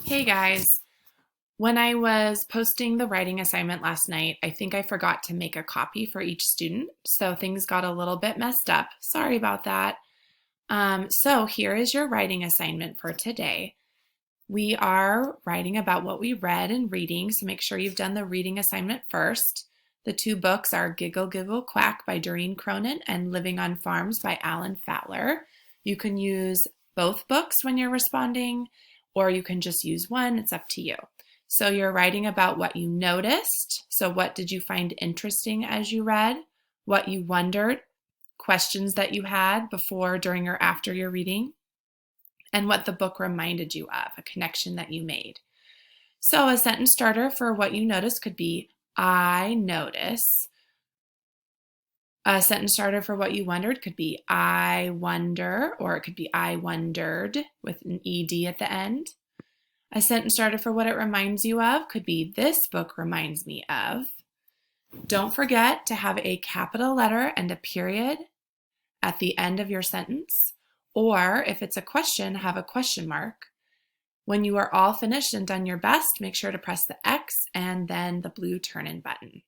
Hey guys, when I was posting the writing assignment last night, I think I forgot to make a copy for each student, so things got a little bit messed up. Sorry about that. So here is your writing assignment for today. We are writing about what we read in reading, so make sure you've done the reading assignment first. The two books are Giggle Giggle Quack by Doreen Cronin and Living on Farms by Alan Fowler. You can use both books when you're responding, or you can just use one. It's up to you. So you're writing about what you noticed. So what did you find interesting as you read? What you wondered, questions that you had before, during, or after your reading, and what the book reminded you of, a connection that you made. So a sentence starter for what you noticed could be, I notice. A sentence starter for what you wondered could be, I wonder, or it could be, I wondered with an ED at the end. A sentence starter for what it reminds you of could be, this book reminds me of. Don't forget to have a capital letter and a period at the end of your sentence. Or if it's a question, have a question mark. When you are all finished and done your best, make sure to press the X and then the blue turn-in button.